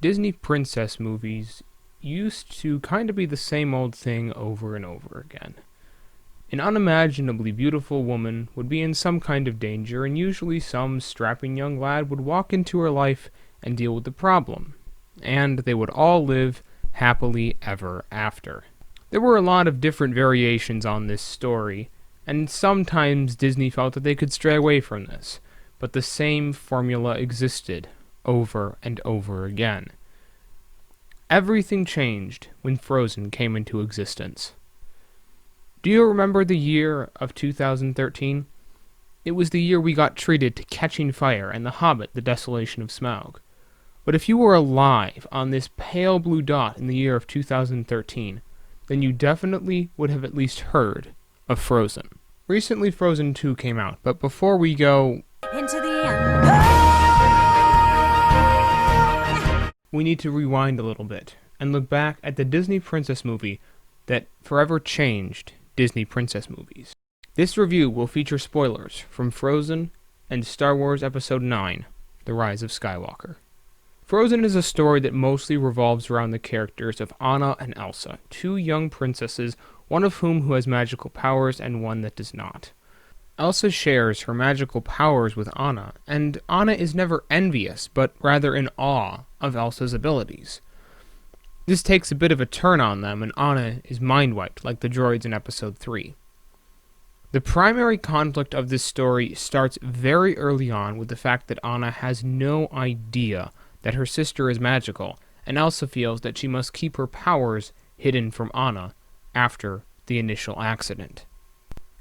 Disney princess movies used to kind of be the same old thing over and over again. An unimaginably beautiful woman would be in some kind of danger, and usually some strapping young lad would walk into her life and deal with the problem, and they would all live happily ever after. There were a lot of different variations on this story, and sometimes Disney felt that they could stray away from this, but the same formula existed over and over again. Everything changed when Frozen came into existence. Do you remember the year of 2013? It was the year we got treated to Catching Fire and The Hobbit, The Desolation of Smaug. But if you were alive on this pale blue dot in the year of 2013, then you definitely would have at least heard of Frozen. Recently Frozen 2 came out, but before we go into the end, we need to rewind a little bit and look back at the Disney princess movie that forever changed Disney princess movies. This review will feature spoilers from Frozen and Star Wars Episode 9, The Rise of Skywalker. Frozen is a story that mostly revolves around the characters of Anna and Elsa, two young princesses, one of whom has magical powers and one that does not. Elsa shares her magical powers with Anna, and Anna is never envious, but rather in awe of Elsa's abilities. This takes a bit of a turn on them, and Anna is mind-wiped, like the droids in Episode 3. The primary conflict of this story starts very early on with the fact that Anna has no idea that her sister is magical, and Elsa feels that she must keep her powers hidden from Anna after the initial accident.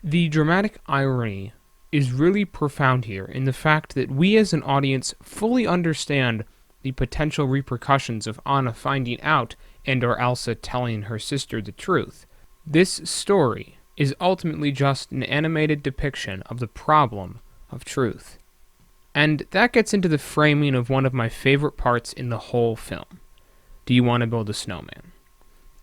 The dramatic irony is really profound here in the fact that we as an audience fully understand the potential repercussions of Anna finding out and/or Elsa telling her sister the truth. This story is ultimately just an animated depiction of the problem of truth. And that gets into the framing of one of my favorite parts in the whole film. Do you want to build a snowman?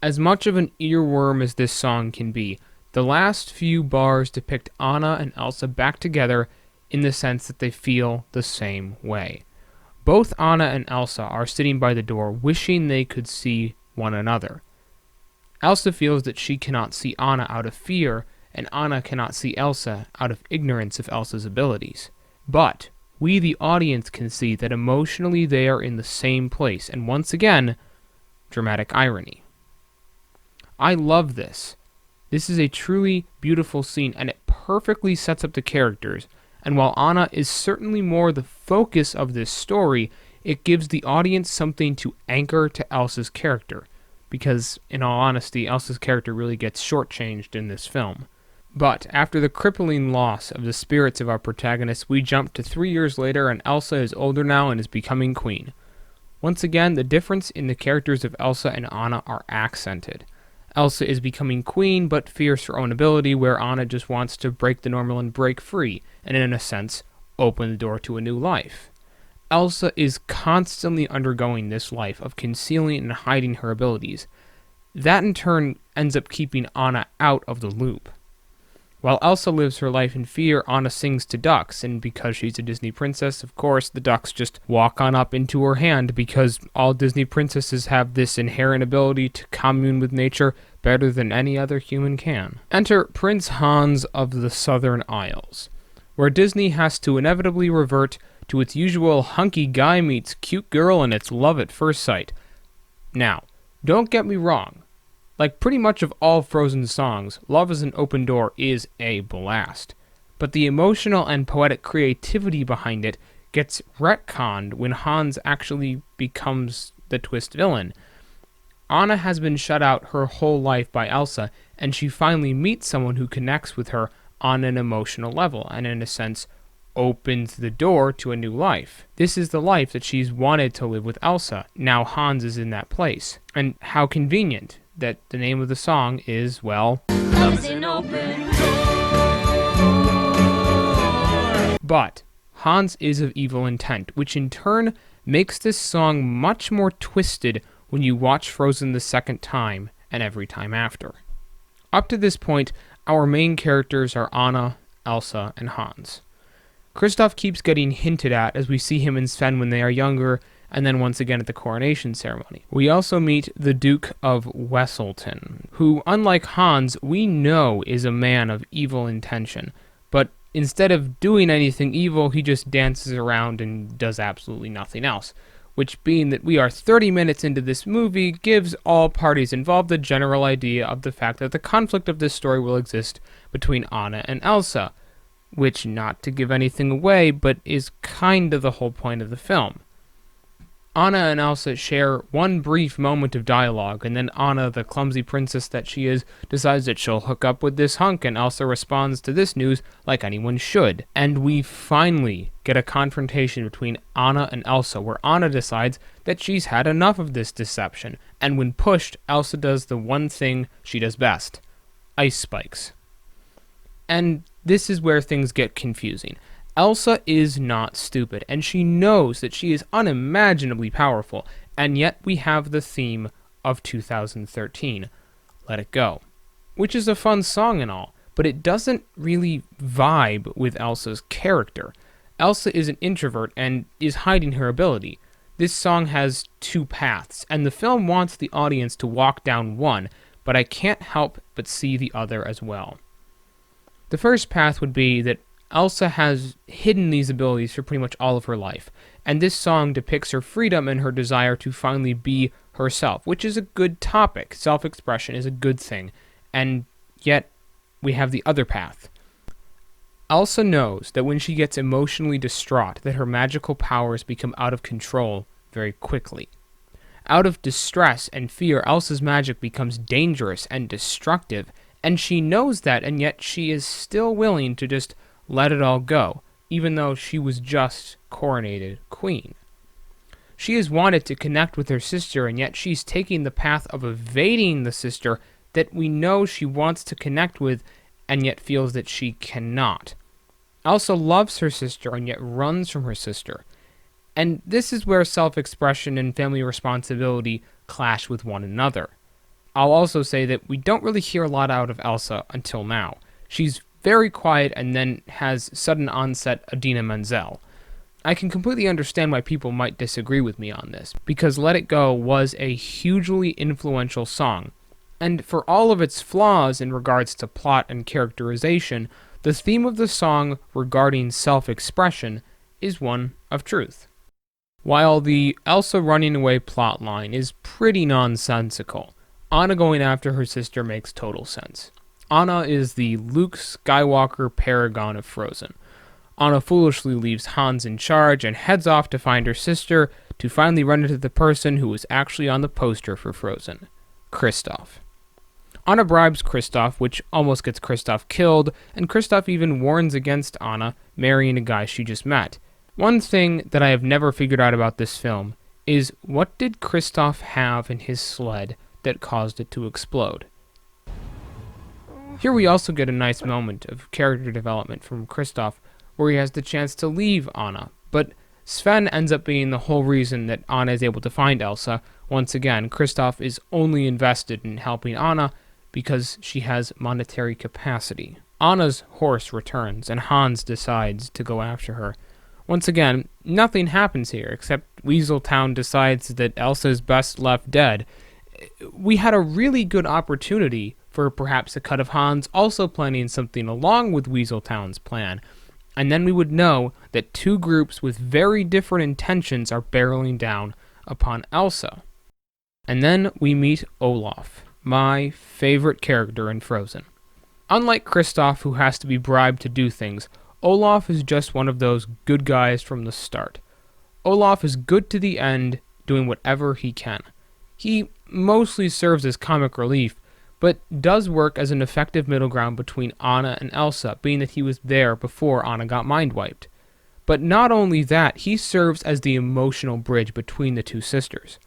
As much of an earworm as this song can be, the last few bars depict Anna and Elsa back together in the sense that they feel the same way. Both Anna and Elsa are sitting by the door wishing they could see one another. Elsa feels that she cannot see Anna out of fear, and Anna cannot see Elsa out of ignorance of Elsa's abilities. But we, the audience, can see that emotionally they are in the same place, and once again, dramatic irony. I love this. This is a truly beautiful scene, and it perfectly sets up the characters, and while Anna is certainly more the focus of this story, it gives the audience something to anchor to Elsa's character, because, in all honesty, Elsa's character really gets shortchanged in this film. But after the crippling loss of the spirits of our protagonists, we jump to 3 years later, and Elsa is older now and is becoming queen. Once again, the difference in the characters of Elsa and Anna are accented. Elsa is becoming queen, but fears her own ability, where Anna just wants to break the normal and break free, and in a sense, open the door to a new life. Elsa is constantly undergoing this life of concealing and hiding her abilities. That in turn ends up keeping Anna out of the loop. While Elsa lives her life in fear, Anna sings to ducks, and because she's a Disney princess, of course, the ducks just walk on up into her hand because all Disney princesses have this inherent ability to commune with nature better than any other human can. Enter Prince Hans of the Southern Isles, where Disney has to inevitably revert to its usual hunky guy meets cute girl and it's love at first sight. Now, don't get me wrong. Like pretty much of all Frozen songs, Love is an Open Door is a blast. But the emotional and poetic creativity behind it gets retconned when Hans actually becomes the twist villain. Anna has been shut out her whole life by Elsa, and she finally meets someone who connects with her on an emotional level, and in a sense, opens the door to a new life. This is the life that she's wanted to live with Elsa. Now Hans is in that place. And how convenient that the name of the song is, well, Love is an open door. But Hans is of evil intent, which in turn makes this song much more twisted when you watch Frozen the second time and every time after. Up to this point, our main characters are Anna, Elsa, and Hans. Kristoff keeps getting hinted at as we see him and Sven when they are younger, and then once again at the coronation ceremony. We also meet the Duke of Wesselton, who, unlike Hans, we know is a man of evil intention, but instead of doing anything evil, he just dances around and does absolutely nothing else, which, being that we are 30 minutes into this movie, gives all parties involved a general idea of the fact that the conflict of this story will exist between Anna and Elsa, which, not to give anything away, but is kind of the whole point of the film. Anna and Elsa share one brief moment of dialogue, and then Anna, the clumsy princess that she is, decides that she'll hook up with this hunk, and Elsa responds to this news like anyone should. And we finally get a confrontation between Anna and Elsa, where Anna decides that she's had enough of this deception, and when pushed, Elsa does the one thing she does best: ice spikes. And this is where things get confusing. Elsa is not stupid, and she knows that she is unimaginably powerful, and yet we have the theme of 2013, Let It Go, which is a fun song and all, but it doesn't really vibe with Elsa's character. Elsa is an introvert and is hiding her ability. This song has two paths, and the film wants the audience to walk down one, but I can't help but see the other as well. The first path would be that Elsa has hidden these abilities for pretty much all of her life, and this song depicts her freedom and her desire to finally be herself, which is a good topic. Self-expression is a good thing, and yet we have the other path. Elsa knows that when she gets emotionally distraught, that her magical powers become out of control very quickly. Out of distress and fear, Elsa's magic becomes dangerous and destructive, and she knows that, and yet she is still willing to just let it all go, even though she was just coronated queen. She has wanted to connect with her sister, and yet she's taking the path of evading the sister that we know she wants to connect with, and yet feels that she cannot. Elsa loves her sister, and yet runs from her sister. And this is where self-expression and family responsibility clash with one another. I'll also say that we don't really hear a lot out of Elsa until now. She's very quiet and then has sudden onset Idina Menzel. I can completely understand why people might disagree with me on this, because Let It Go was a hugely influential song, and for all of its flaws in regards to plot and characterization, the theme of the song regarding self-expression is one of truth. While the Elsa running away plotline is pretty nonsensical, Anna going after her sister makes total sense. Anna is the Luke Skywalker paragon of Frozen. Anna foolishly leaves Hans in charge and heads off to find her sister to finally run into the person who was actually on the poster for Frozen, Kristoff. Anna bribes Kristoff, which almost gets Kristoff killed, and Kristoff even warns against Anna marrying a guy she just met. One thing that I have never figured out about this film is, what did Kristoff have in his sled that caused it to explode? Here we also get a nice moment of character development from Kristoff, where he has the chance to leave Anna, but Sven ends up being the whole reason that Anna is able to find Elsa. Once again, Kristoff is only invested in helping Anna because she has monetary capacity. Anna's horse returns, and Hans decides to go after her. Once again, nothing happens here, except Weaseltown decides that Elsa is best left dead. We had a really good opportunity for perhaps a cut of Hans also planning something along with Weaseltown's plan, and then we would know that two groups with very different intentions are barreling down upon Elsa. And then we meet Olaf, my favorite character in Frozen. Unlike Kristoff, who has to be bribed to do things, Olaf is just one of those good guys from the start. Olaf is good to the end, doing whatever he can. He mostly serves as comic relief, but does work as an effective middle ground between Anna and Elsa, being that he was there before Anna got mind-wiped. But not only that, he serves as the emotional bridge between the two sisters.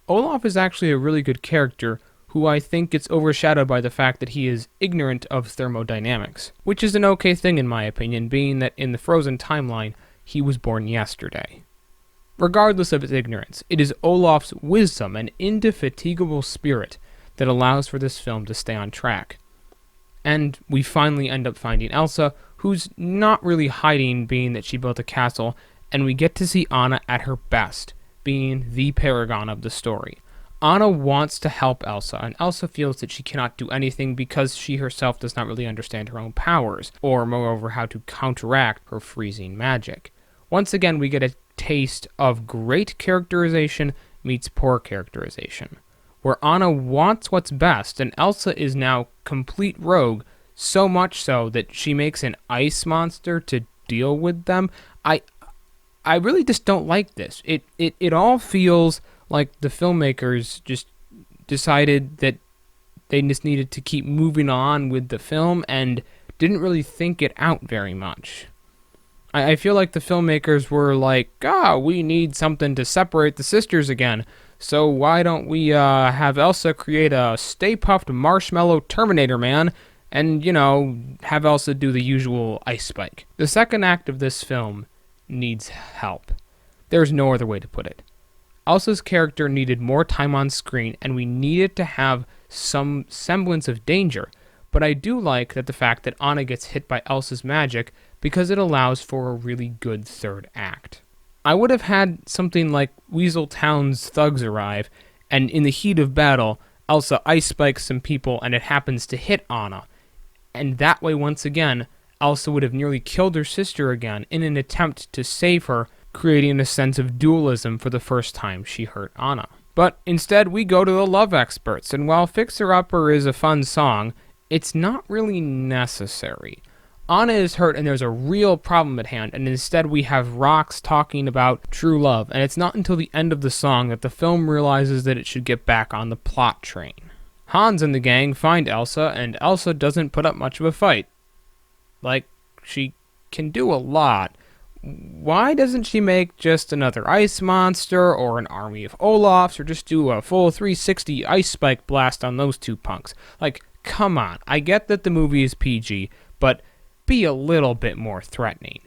Olaf is actually a really good character who I think gets overshadowed by the fact that he is ignorant of thermodynamics, which is an okay thing in my opinion, being that in the Frozen timeline, he was born yesterday. Regardless of his ignorance, it is Olaf's wisdom and indefatigable spirit that allows for this film to stay on track. And we finally end up finding Elsa, who's not really hiding, being that she built a castle, and we get to see Anna at her best, being the paragon of the story. Anna wants to help Elsa, and Elsa feels that she cannot do anything because she herself does not really understand her own powers, or moreover how to counteract her freezing magic. Once again, we get a taste of great characterization meets poor characterization, where Anna wants what's best, and Elsa is now complete rogue, so much so that she makes an ice monster to deal with them. I really just don't like this. It all feels like the filmmakers just decided that they just needed to keep moving on with the film and didn't really think it out very much. I feel like the filmmakers were like, we need something to separate the sisters again, so why don't we have Elsa create a Stay Puft Marshmallow Terminator Man and, have Elsa do the usual ice spike. The second act of this film needs help. There's no other way to put it. Elsa's character needed more time on screen, and we needed to have some semblance of danger, but I do like that the fact that Anna gets hit by Elsa's magic because it allows for a really good third act. I would have had something like Weasel Town's thugs arrive, and in the heat of battle, Elsa ice spikes some people and it happens to hit Anna, and that way once again, Elsa would have nearly killed her sister again in an attempt to save her, creating a sense of dualism for the first time she hurt Anna. But instead, we go to the love experts, and while Fixer Upper is a fun song, it's not really necessary. Anna is hurt and there's a real problem at hand, and instead we have Rox talking about true love, and it's not until the end of the song that the film realizes that it should get back on the plot train. Hans and the gang find Elsa, and Elsa doesn't put up much of a fight. She can do a lot. Why doesn't she make just another ice monster or an army of Olafs or just do a full 360 ice spike blast on those two punks? Come on. I get that the movie is PG, but be a little bit more threatening.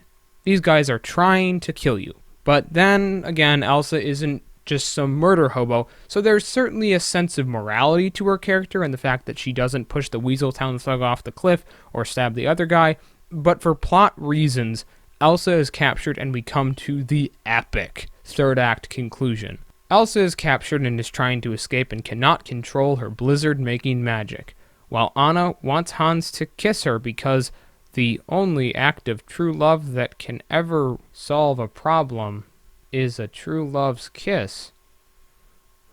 These guys are trying to kill you. But then, again, Elsa isn't just some murder hobo, so there's certainly a sense of morality to her character and the fact that she doesn't push the Weaseltown thug off the cliff or stab the other guy. But for plot reasons, Elsa is captured and we come to the epic third act conclusion. Elsa is captured and is trying to escape and cannot control her blizzard-making magic, while Anna wants Hans to kiss her because the only act of true love that can ever solve a problem is a true love's kiss.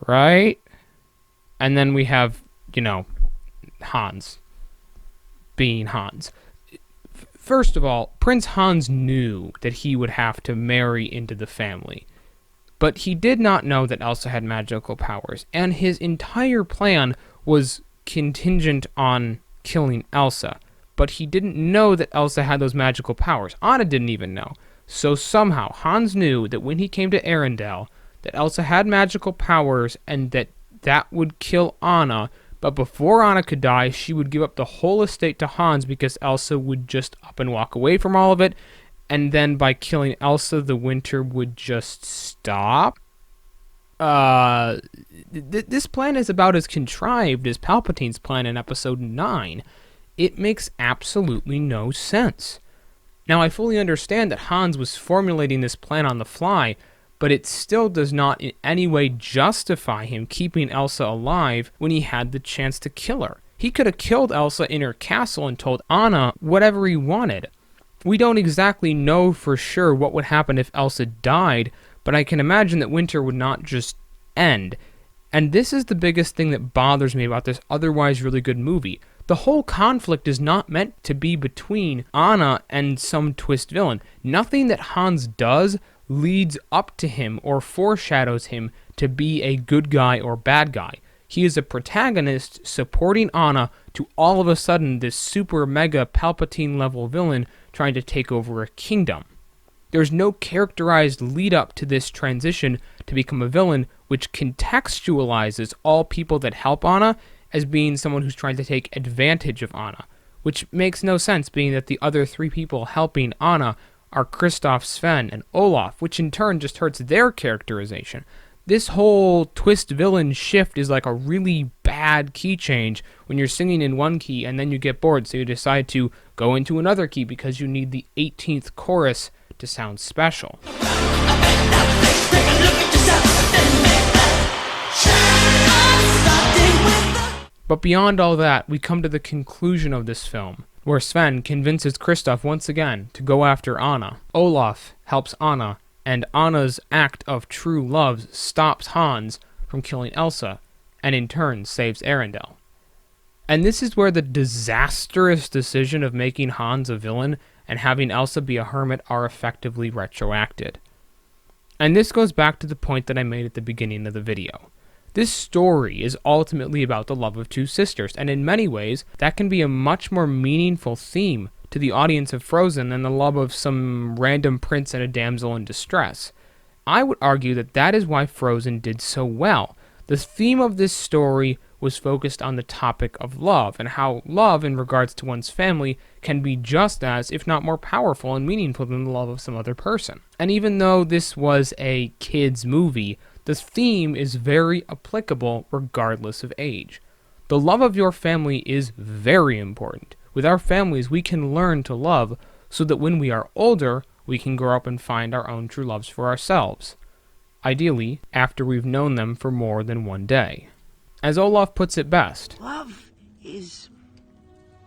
Right? And then we have, Hans being Hans. First of all, Prince Hans knew that he would have to marry into the family, but he did not know that Elsa had magical powers, and his entire plan was contingent on killing Elsa, but he didn't know that Elsa had those magical powers. Anna didn't even know. So somehow, Hans knew that when he came to Arendelle, that Elsa had magical powers and that would kill Anna, but before Anna could die, she would give up the whole estate to Hans because Elsa would just up and walk away from all of it, and then by killing Elsa, the winter would just stop. This plan is about as contrived as Palpatine's plan in Episode 9. It makes absolutely no sense. Now, I fully understand that Hans was formulating this plan on the fly, but it still does not in any way justify him keeping Elsa alive when he had the chance to kill her. He could have killed Elsa in her castle and told Anna whatever he wanted. We don't exactly know for sure what would happen if Elsa died, but I can imagine that winter would not just end. And this is the biggest thing that bothers me about this otherwise really good movie. The whole conflict is not meant to be between Anna and some twist villain. Nothing that Hans does leads up to him or foreshadows him to be a good guy or bad guy. He is a protagonist supporting Anna to all of a sudden this super mega Palpatine level villain trying to take over a kingdom. There's no characterized lead up to this transition to become a villain, which contextualizes all people that help Anna as being someone who's trying to take advantage of Anna, which makes no sense being that the other three people helping Anna are Kristoff, Sven, and Olaf, which in turn just hurts their characterization. This whole twist villain shift is like a really bad key change when you're singing in one key and then you get bored, so you decide to go into another key because you need the 18th chorus to sound special. Take a look at yourself. But beyond all that, we come to the conclusion of this film, where Sven convinces Kristoff once again to go after Anna. Olaf helps Anna, and Anna's act of true love stops Hans from killing Elsa, and in turn saves Arendelle. And this is where the disastrous decision of making Hans a villain and having Elsa be a hermit are effectively retroacted. And this goes back to the point that I made at the beginning of the video. This story is ultimately about the love of two sisters, and in many ways, that can be a much more meaningful theme to the audience of Frozen than the love of some random prince and a damsel in distress. I would argue that that is why Frozen did so well. The theme of this story was focused on the topic of love, and how love in regards to one's family can be just as, if not more powerful and meaningful than the love of some other person. And even though this was a kids' movie, the theme is very applicable regardless of age. The love of your family is very important. With our families, we can learn to love so that when we are older, we can grow up and find our own true loves for ourselves. Ideally, after we've known them for more than one day. As Olaf puts it best, love is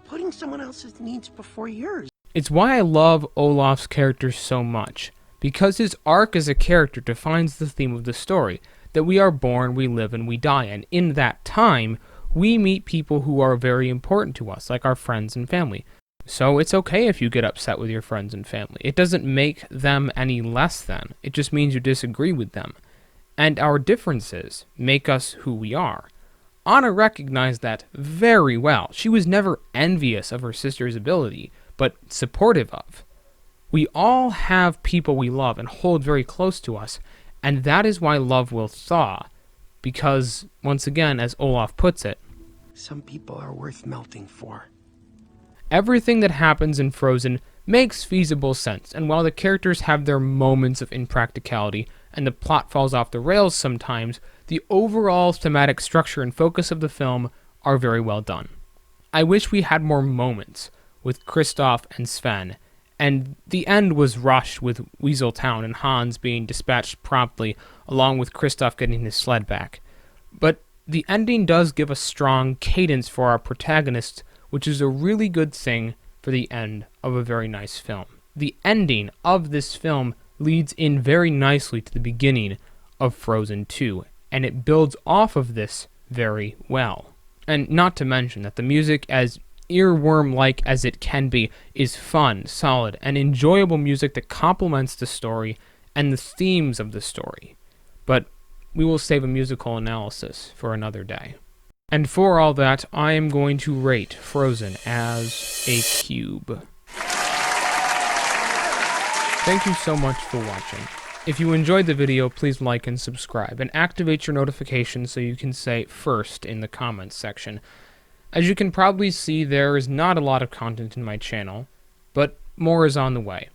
putting someone else's needs before yours. It's why I love Olaf's character so much, because his arc as a character defines the theme of the story, that we are born, we live, and we die, and in that time, we meet people who are very important to us, like our friends and family. So it's okay if you get upset with your friends and family. It doesn't make them any less than. It just means you disagree with them. And our differences make us who we are. Anna recognized that very well. She was never envious of her sister's ability, but supportive of. We all have people we love and hold very close to us, and that is why love will thaw. Because, once again, as Olaf puts it, some people are worth melting for. Everything that happens in Frozen makes feasible sense, and while the characters have their moments of impracticality and the plot falls off the rails sometimes, the overall thematic structure and focus of the film are very well done. I wish we had more moments with Kristoff and Sven, and the end was rushed with Weaseltown and Hans being dispatched promptly, along with Kristoff getting his sled back. But the ending does give a strong cadence for our protagonist, which is a really good thing for the end of a very nice film. The ending of this film leads in very nicely to the beginning of Frozen 2, and it builds off of this very well. And not to mention that the music, as earworm-like as it can be, is fun, solid, and enjoyable music that complements the story and the themes of the story. But we will save a musical analysis for another day. And for all that, I am going to rate Frozen as a cube. Thank you so much for watching. If you enjoyed the video, please like and subscribe, and activate your notifications so you can say first in the comments section. As you can probably see, there is not a lot of content in my channel, but more is on the way.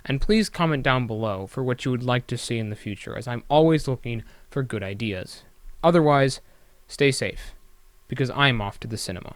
And please comment down below for what you would like to see in the future, as I'm always looking for good ideas. Otherwise, stay safe, because I'm off to the cinema.